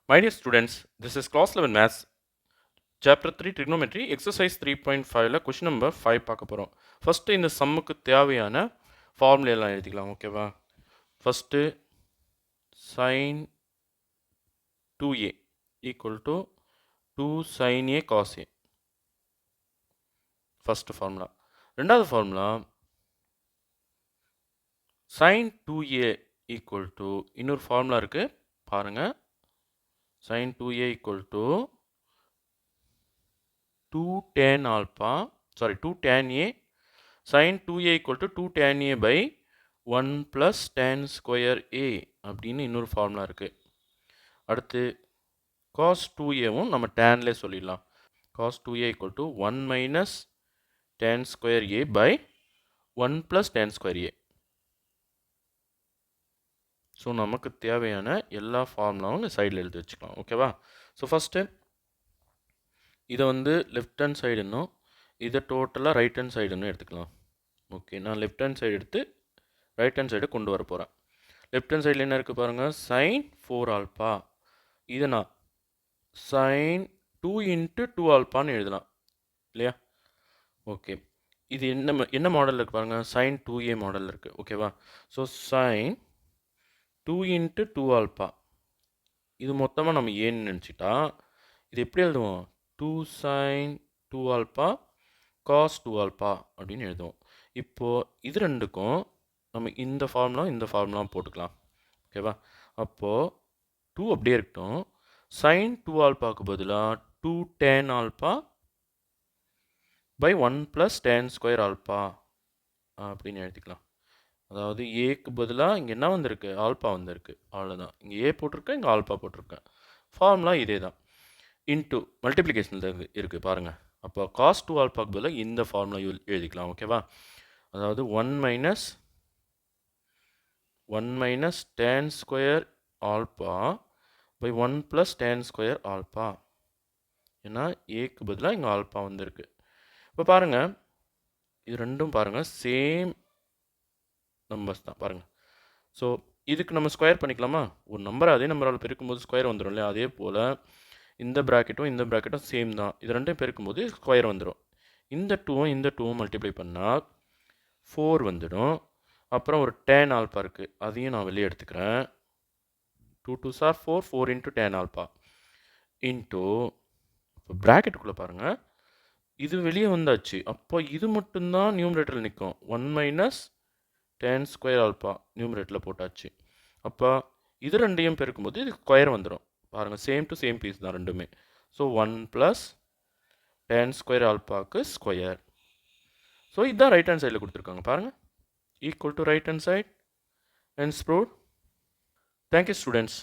My dear students, this is class 11 maths, chapter 3 trigonometry, exercise 3.5ல question number 5 பார்க்க போகிறோம். First இந்த சம்முக்கு தேவையான formula எல்லாம் எழுதிக்கலாம், ஓகேவா? First sin 2a equal to 2 sin a cos a. First formula. ரெண்டாவது formula sin 2a equal to இன்னொரு formula இருக்குது பாருங்கள். sin 2a equal to 2 tan alpha, 2 tan a sin 2a equal to 2 tan a by 1 plus tan square a அப்படின்னு இன்னொரு formula இருக்குது. அடுத்து cos 2aவும் நம்ம tanலே சொல்லிடலாம். cos 2a equal to 1 minus tan square a by 1 plus tan square a. So நமக்கு தேவையான எல்லா ஃபார்முலாவும் சைடில் எழுதி வச்சுக்கலாம், ஓகேவா? ஸோ ஃபஸ்ட்டு இதை வந்து லெஃப்ட் ஹேண்ட் சைடுன்னும் இதை டோட்டலாக ரைட் ஹேண்ட் சைடுன்னு எடுத்துக்கலாம். ஓகே, நான் லெஃப்ட் ஹேண்ட் சைடு எடுத்து ரைட் ஹேண்ட் சைடு கொண்டு வர போகிறேன். லெஃப்ட் ஹேண்ட் சைடில் என்ன இருக்குது பாருங்கள், sin 4 ஆல்பா. இதை நான் sin 2 into 2 ஆல்பான்னு எழுதலாம் இல்லையா? ஓகே, இது என்ன மாடலில் இருக்குது பாருங்கள், sin 2a மாடலில் இருக்குது, ஓகேவா? ஸோ sin 2 into 2 ஆல்பா இது மொத்தமாக நம்ம ஏன்னு நினச்சிட்டா இது எப்படி எழுதுவோம், 2 sin 2 ஆல்பா cos 2 ஆல்பா அப்படின்னு எழுதுவோம். இப்போது இது ரெண்டுக்கும் நம்ம இந்த ஃபார்முலா போட்டுக்கலாம், ஓகேவா? அப்போது 2 அப்படியே இருக்கட்டும். sin 2 ஆல்பாவுக்கு பதிலாக 2 tan alpha by 1 plus tan square alpha அப்படின்னு எழுதிக்கலாம். அதாவது ஏக்கு பதிலாக இங்கே என்ன வந்திருக்கு, ஆல்பா வந்திருக்கு, அவ்வளோதான். இங்கே ஏ போட்டிருக்கேன், இங்கே ஆல்பா போட்டிருக்கேன். ஃபார்முலா இதே தான், இன்ட்டு மல்டிப்ளிகேஷனில் இருக்குது பாருங்கள். அப்போ cos 2 ஆல்பாக்கு பதிலாக இந்த ஃபார்முலா எழுதிக்கலாம், ஓகேவா? அதாவது 1 minus tan square alpha by 1 plus tan square alpha. ஏன்னா ஏக்கு பதிலாக இங்கே ஆல்பா வந்திருக்கு. இப்போ பாருங்கள், இது ரெண்டும் பாருங்கள் சேம் நம்பர்ஸ் தான் பாருங்கள். ஸோ இதுக்கு நம்ம ஸ்கொயர் பண்ணிக்கலாமா? ஒரு நம்பரை அதே நம்பரால் பெருக்கும்போது ஸ்கொயர் வந்துடும் இல்லையா? அதே போல் இந்த ப்ராக்கெட்டும் சேம் தான். இது ரெண்டையும் பெருக்கும்போது ஸ்கொயர் வந்துடும். இந்த டூவும் மல்டிப்ளை பண்ணால் 4 வந்துடும். அப்புறம் ஒரு tan ஆல்பா இருக்குது, அதையும் நான் வெளியே எடுத்துக்கிறேன். 2 2s are 4, 4 into tan alpha into இப்போ ப்ராக்கெட்டுக்குள்ளே பாருங்கள், இது வெளியே வந்தாச்சு. அப்போ இது மட்டும்தான் நியூமரேட்டரில் நிற்கும். 1 மைனஸ் tan ஸ்கொயர் ஆல்பா நியூமரேட்டரில் போட்டாச்சு. அப்போ இது ரெண்டையும் பெருக்கும்போது இது ஸ்கொயர் வந்துடும். பாருங்கள், சேம் டு சேம் பீஸ் தான் ரெண்டுமே. ஸோ 1 ப்ளஸ் tan ஸ்கொயர் ஆல்பாவுக்கு ஸ்கொயர். ஸோ இதுதான் ரைட் ஹேண்ட் சைடில் கொடுத்துருக்காங்க பாருங்கள், equal to right hand side. Hence proved. Thank you, students.